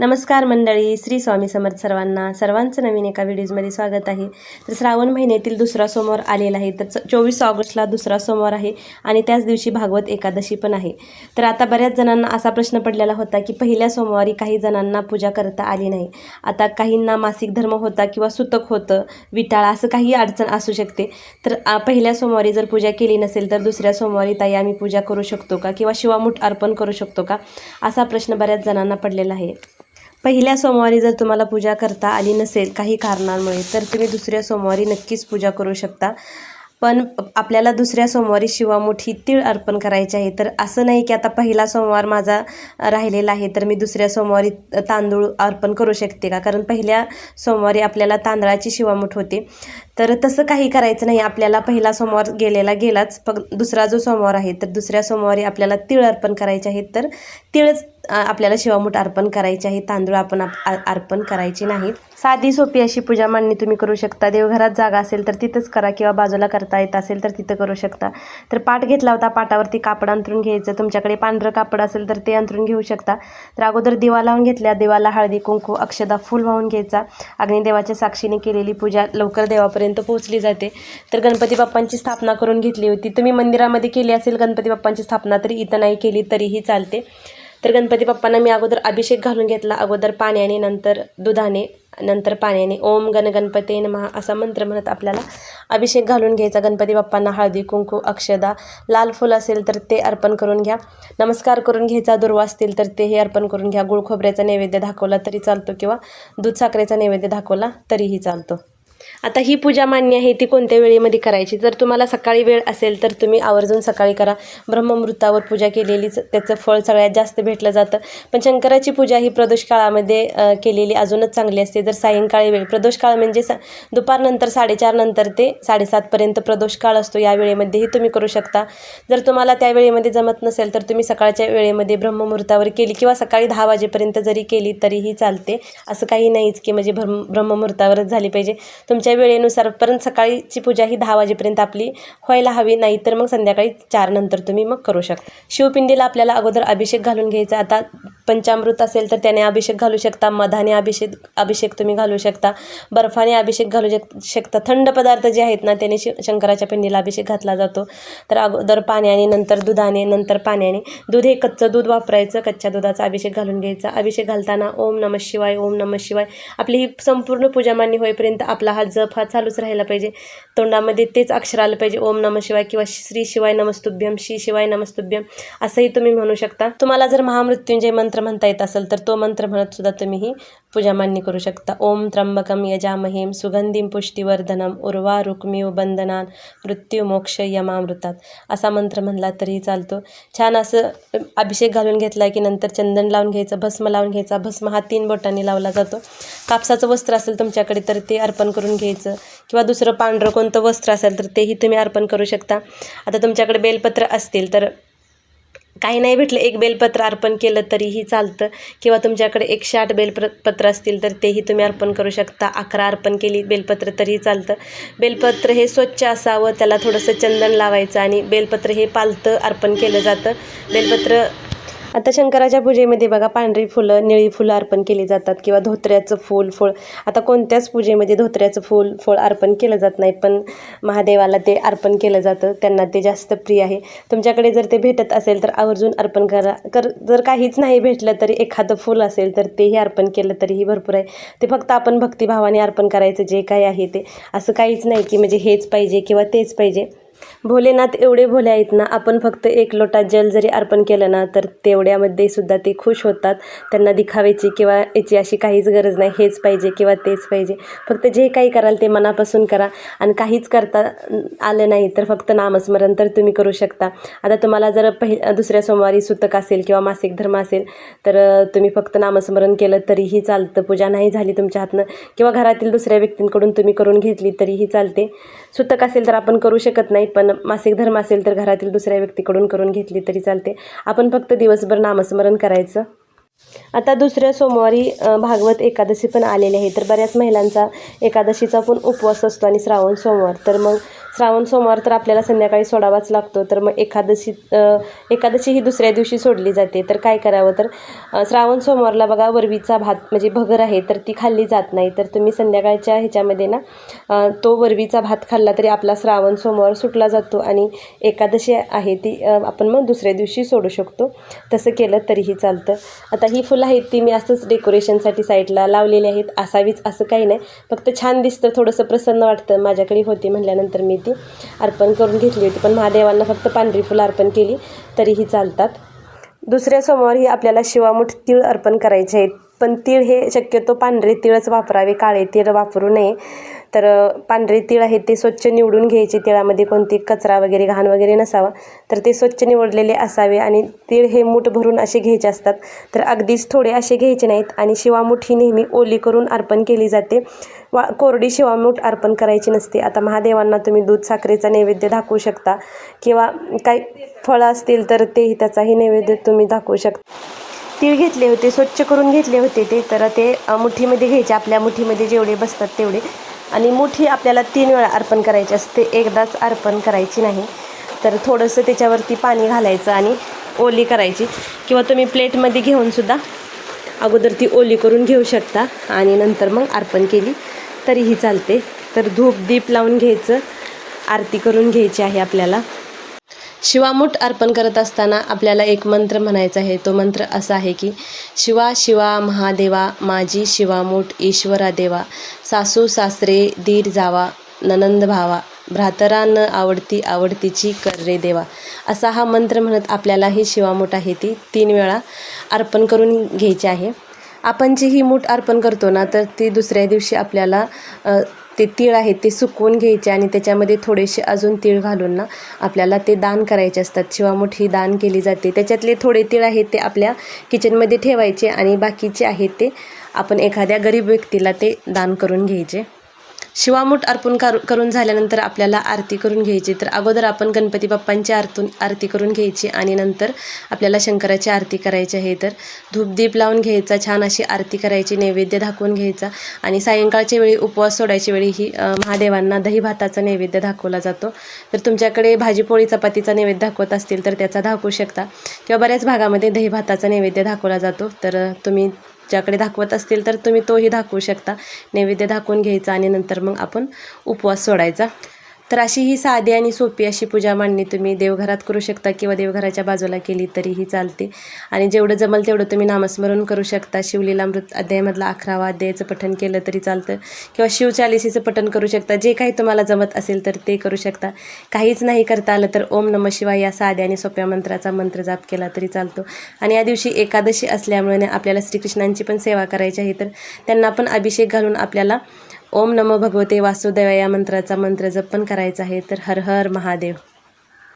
नमस्कार मंडळी, श्री स्वामी समर्थ सर्वांचं नवीन एका व्हिडिओमध्ये स्वागत आहे। तर श्रावण महिन्यातील दुसरा सोमवार आलेला आहे। तर 24 ऑगस्टला दुसरा सोमवार आहे आणि त्याच दिवशी भागवत एकादशी पण आहे। तर आता बऱ्याच जणांना असा प्रश्न पडलेला होता की पहिल्या सोमवारी काही जणांना पूजा करता आली नाही। आता काहींना मासिक धर्म होता किंवा सुतक होतं, विटाळ असं काही अडचण असू शकते। तर पहिल्या सोमवारी जर पूजा केली नसेल तर दुसऱ्या सोमवारी ताई आम्ही पूजा करू शकतो का किंवा शिवामूठ अर्पण करू शकतो का, असा प्रश्न बऱ्याच जणांना पडलेला आहे। पहिल्या सोमवारी जर तुम्हाला पूजा करता आली नसेल काही कारणांमुळे तर तुम्ही दुसऱ्या सोमवारी नक्कीच पूजा करू शकता। पण आपल्याला दुसऱ्या सोमवारी शिवामूठ ही तीळ अर्पण करायची आहे। तर असं नाही की आता पहिला सोमवार माझा राहिलेला आहे तर मी दुसऱ्या सोमवारी तांदूळ अर्पण करू शकते का, कारण पहिल्या सोमवारी आपल्याला तांदळाची शिवामूठ होते। तर तसं काही करायचं नाही, आपल्याला पहिला सोमवार गेलाच, पण दुसरा जो सोमवार आहे तर दुसऱ्या सोमवारी आपल्याला तीळ अर्पण करायचे आहेत। तर तीळच आपल्याला शिवामूठ अर्पण करायचे आहे, तांदूळ आपण अर्पण करायचे नाहीत। साधी सोपी अशी पूजा मांडणी तुम्ही करू शकता। देवघरात जागा असेल तर तिथंच करा किंवा बाजूला करता येत असेल तर तिथं करू शकता। तर पाट घेतला होता, पाटावरती कापड अंथरून घ्यायचं, तुमच्याकडे पांढरं कापड असेल तर ते अंथरून घेऊ शकता। तर अगोदर दिवा लावून घेतल्या, दिवाला हळदी कुंकू अक्षदा फूल वाहून घ्यायचा। अग्निदेवाच्या साक्षीने केलेली पूजा लवकर देवापर्यंत पोहोचली जाते। तर गणपती बाप्पांची स्थापना करून घेतली होती, तुम्ही मंदिरामध्ये केली असेल गणपती बाप्पांची स्थापना तरी इथं नाही केली तरीही चालते। तर गणपती बाप्पांना मी अगोदर अभिषेक घालून घेतला, अगोदर पाण्याने नंतर दुधाने नंतर पाण्याने। ओम गण गणपते नमः असा मंत्र म्हणत आपल्याला अभिषेक घालून घ्यायचा। गणपती बाप्पांना हळदी कुंकू अक्षदा लाल फूल असेल तर ते अर्पण करून घ्या, नमस्कार करून घ्यायचा, दुर्वा असतील तर तेही अर्पण करून घ्या। गुळ खोबऱ्याचा नैवेद्य दाखवला तरी चालतो किंवा दूध साखरेचा नैवेद्य दाखवला तरीही चालतो। आता ही पूजा मान्य आहे ती कोणत्या वेळेमध्ये करायची, जर तुम्हाला सकाळी वेळ असेल तर तुम्ही आवर्जून सकाळी करा। ब्रह्ममुहूर्तावर पूजा केलेलीच त्याचं फळ सगळ्यात जास्त भेटलं जातं। पण शंकराची पूजा ही प्रदोष काळामध्ये केलेली अजूनच चांगली असते। जर सायंकाळी वेळ, प्रदोष काळ म्हणजे दुपारनंतर 4:30 नंतर ते 7:30पर्यंत प्रदोष काळ असतो, या वेळेमध्येही तुम्ही करू शकता। जर तुम्हाला त्या वेळेमध्ये जमत नसेल तर तुम्ही सकाळच्या वेळेमध्ये ब्रह्ममुहूर्तावर केली किंवा सकाळी 10 वाजेपर्यंत जरी केली तरीही चालते। असं काही नाहीच की म्हणजे ब्रह्ममुहूर्तावरच झाली पाहिजे, तुमच्या वेळेनुसार। पण सकाळीची पूजा ही 10 वाजेपर्यंत आपली व्हायला हवी, नाही तर मग संध्याकाळी 4 नंतर तुम्ही मग करू शकता। शिवपिंडीला आपल्याला अगोदर अभिषेक घालून घ्यायचा। आता पंचामृत असेल तर त्याने अभिषेक घालू शकता, मधाने अभिषेक तुम्ही घालू शकता, बर्फाने अभिषेक घालू शकता। थंड पदार्थ जे आहेत ना त्याने शंकराच्या पिंडीला अभिषेक घातला जातो। तर अगोदर पाण्याने नंतर दुधाने नंतर पाण्याने। दूध हे कच्चं दूध वापरायचं, कच्च्या दुधाचा अभिषेक घालून घ्यायचा। अभिषेक घालताना ओम नमः शिवाय ओम नमः शिवाय आपली ही संपूर्ण पूजा मांडणी होईपर्यंत आपला हा जप हा चालूच राहिला पाहिजे, तोंडामध्ये तेच अक्षर आलं पाहिजे, ओम नमः शिवाय किंवा श्री शिवाय नमस्तुभ्यम, श्री शिवाय नमस्तुभ्यम असंही तुम्ही म्हणू शकता। तुम्हाला जर महामृत्युंजय मंत्र म्हणता येत असेल तर तो मंत्र म्हणत सुद्धा तुम्ही ही पूजा मांडणी करू शकता। ओम त्र्यंबकम यजामहेम सुगंधिम पुष्टिवर्धनम उर्वारुकमिव बंधनान मृत्युमोक्ष यमामृतात असा मंत्र म्हणला तरीही चालतो। छान असं अभिषेक घालून घेतला की नंतर चंदन लावून घ्यायचं, भस्म लावून घ्यायचा। भस्म हा 3 बोटांनी लावला जातो। कापसाचं वस्त्र असेल तुमच्याकडे तर ते अर्पण करून घ्यायचं किंवा दुसरं पांढरं कोणतं वस्त्र असेल तर तेही तुम्ही अर्पण करू शकता। आता तुमच्याकडे बेलपत्र असतील तर काही नाही भेटलं, 1 बेलपत्र अर्पण केलं तरीही चालतं किंवा तुमच्याकडे 108 बेलपत्र असतील तर तेही तुम्ही अर्पण करू शकता। 11 अर्पण केली बेलपत्र तरीही चालतं। बेलपत्र हे स्वच्छ असावं, त्याला थोडंसं चंदन लावायचं आणि बेलपत्र हे पालतं अर्पण केलं जातं। बेलपत्र आता शंकराच्या पूजेमध्ये बघा पांढरी फुलं निळी फुलं अर्पण केली जातात किंवा धोत्र्याचं फळ। आता कोणत्याच पूजेमध्ये धोत्र्याचं फळ अर्पण केलं जात नाही, पण महादेवाला ते अर्पण केलं जातं, त्यांना ते जास्त प्रिय आहे। तुमच्याकडे जर ते भेटत असेल तर आवर्जून अर्पण करा। जर काहीच नाही भेटलं तरी एखादं फूल असेल तर तेही अर्पण केलं तरीही भरपूर आहे। ते फक्त आपण भक्तिभावाने अर्पण करायचं, जे काही आहे ते। असं काहीच नाही की म्हणजे हेच पाहिजे किंवा तेच पाहिजे। भोलेनाथ एवढे भोले आहेत ना, आपण फक्त 1 लोटा जल जरी अर्पण केलं ना तर तेवढ्यामध्ये सुद्धा ते खुश होतात। त्यांना दिखाव्याची किंवा याची अशी काहीच गरज नाही, हेच पाहिजे किंवा तेच पाहिजे। फक्त जे काही कराल ते मनापासून करा आणि काहीच करता आलं नाही तर फक्त नामस्मरण तर तुम्ही करू शकता। आता तुम्हाला जर दुसऱ्या सोमवारी सुतक असेल किंवा मासिक धर्म असेल तर तुम्ही फक्त नामस्मरण केलं तरीही चालतं, पूजा नाही झाली तुमच्या हातनं किंवा घरातील दुसऱ्या व्यक्तींकडून तुम्ही करून घेतली तरीही चालते। सुतक असेल तर आपण करू शकत नाही, पण मासिक धर्म असेल तर घरातील दुसऱ्या व्यक्तीकडून करून घेतली तरी चालते। आपण फक्त दिवसभर नामस्मरण करायचं। आता दुसऱ्या सोमवारी भागवत एकादशी पण आलेली आहे। तर बऱ्याच महिलांचा एकादशीचा पण उपवास असतो आणि श्रावण सोमवार, तर मग श्रावण सोमवार तर आपल्याला संध्याकाळी सोडावाच लागतो. तर मग एकादशी ही दुसऱ्या दिवशी सोडली जाते. तर काय करावं, तर श्रावण सोमवारला बघा वरवीचा भात म्हणजे भगर आहे तर ती खाल्ली जात नाही. तर तुम्ही संध्याकाळच्या ह्याच्यामध्ये ना तो वरवीचा भात खाल्ला तरी आपला श्रावण सोमवार सुटला जातो आणि एकादशी आहे ती आपण मग दुसऱ्या दिवशी सोडू शकतो. तसं केलं तरीही चालतं. आता ही फुलं आहेत ती मी असंच डेकोरेशनसाठी साईडला लावलेली आहेत. असावीच असं काही नाही, फक्त छान दिसतं, थोडंसं प्रसन्न वाटतं. माझ्याकडे होती म्हटल्यानंतर मी ती अर्पण करून घेतली होती. पण महादेवांना फक्त पांढरी फुलं अर्पण केली तरीही चालतात. दुसऱ्या सोमवारी आपल्याला शिवामूठ तीळ अर्पण करायचे आहेत. पण तीळ हे शक्यतो पांढरे तीळच वापरावे, काळे तीळ वापरू नये. तर पांढरे तीळ आहेत ते स्वच्छ निवडून घ्यायचे. तिळामध्ये कोणती कचरा वगैरे घाण वगैरे नसावा, तर ते स्वच्छ निवडलेले असावे. आणि तीळ हे मूठ भरून असे घ्यायचे असतात, तर अगदीच थोडे असे घ्यायचे नाहीत. आणि शिवामूठ ही नेहमी ओली करून अर्पण केली जाते, कोरडी शिवामूठ अर्पण करायची नसते. आता महादेवांना तुम्ही दूध साखरेचा नैवेद्य दाखवू शकता किंवा काही फळं असतील तर ते त्याचाही नैवेद्य तुम्ही दाखवू शकता. तीळ घेतले होते, स्वच्छ करून घेतले होते तर ते मुठीमध्ये घ्यायचे, आपल्या मुठीमध्ये जेवढे बसतात तेवढे. आणि मुठी आपल्याला 3 वेळा अर्पण करायची असते, एकदाच अर्पण करायची नाही. तर थोडंसं त्याच्यावरती पाणी घालायचं आणि ओली करायची, किंवा तुम्ही प्लेटमध्ये घेऊनसुद्धा अगोदर ती ओली करून घेऊ शकता आणि नंतर मग अर्पण केली तरीही चालते. तर धूप दीप लावून घ्यायचं, आरती करून घ्यायची आहे आपल्याला. शिवामूठ अर्पण करत असताना आपल्याला एक मंत्र म्हणायचा आहे. तो मंत्र असा आहे की शिवा शिवा महादेवा माझी शिवामूठ ईश्वरा देवा, सासू सासरे दीर जावा ननंद भावा, भ्रातरा न आवडती आवडतीची कर रे देवा. असा हा मंत्र म्हणत आपल्याला ही शिवामूठ आहे ती 3 वेळा अर्पण करून घ्यायची आहे. आपण जी ही मूठ अर्पण करतो ना, तर ती दुसऱ्या दिवशी आपल्याला ते तीळ आहेत ते सुकवून घ्यायचे आणि त्याच्यामध्ये थोडेसे अजून तीळ घालून ना आपल्याला ते दान करायचे असतात. शिवामूठ ही दान केली जाते. त्याच्यातले थोडे तीळ आहेत ते आपल्या किचनमध्ये ठेवायचे आणि बाकीचे आहेत ते आपण एखाद्या गरीब व्यक्तीला ते दान करून घ्यायचे. शिवामूठ अर्पण करून झाल्यानंतर आपल्याला आरती करून घ्यायची. तर अगोदर आपण गणपती बाप्पांची आरती करून घ्यायची आणि नंतर आपल्याला शंकराची आरती करायची आहे. तर धूपदीप लावून घ्यायचा, छान अशी आरती करायची, नैवेद्य दाखवून घ्यायचा. आणि सायंकाळच्या वेळी उपवास सोडायच्या वेळी ही महादेवांना दही भाताचा नैवेद्य दाखवला जातो. तर तुमच्याकडे भाजीपोळी चपातीचा नैवेद्य दाखवत असतील तर त्याचा दाखवू शकता, किंवा बऱ्याच भागामध्ये दही भाताचा नैवेद्य दाखवला जातो. तर तुम्ही ज्याकडे दाखवत असतील तर तुम्ही तोही दाखवू शकता. नैवेद्य दाखवून घ्यायचा आणि नंतर मग आपण उपवास सोडायचा. तर अशी ही साधी आणि सोपी अशी पूजा मांडणी तुम्ही देवघरात करू शकता किंवा देवघराच्या बाजूला केली तरीही चालते. आणि जेवढं जमल तेवढं तुम्ही नामस्मरण करू शकता. शिवलीलामृत अध्यायामधला 11वा अध्यायाचं पठण केलं तरी चालतं, किंवा शिवचालीसीचं पठण करू शकता. जे काही तुम्हाला जमत असेल तर ते करू शकता. काहीच नाही करता आलं तर ओम नमः शिवाय या साध्या आणि सोप्या मंत्राचा मंत्र जाप केला तरी चालतो. आणि या दिवशी एकादशी असल्यामुळे आपल्याला श्रीकृष्णांची पण सेवा करायची आहे. तर त्यांना पण अभिषेक घालून आपल्याला ओम नमो भगवते वासुदेवाय या मंत्राचा मंत्र जप पण करायचा आहे. तर हर हर महादेव.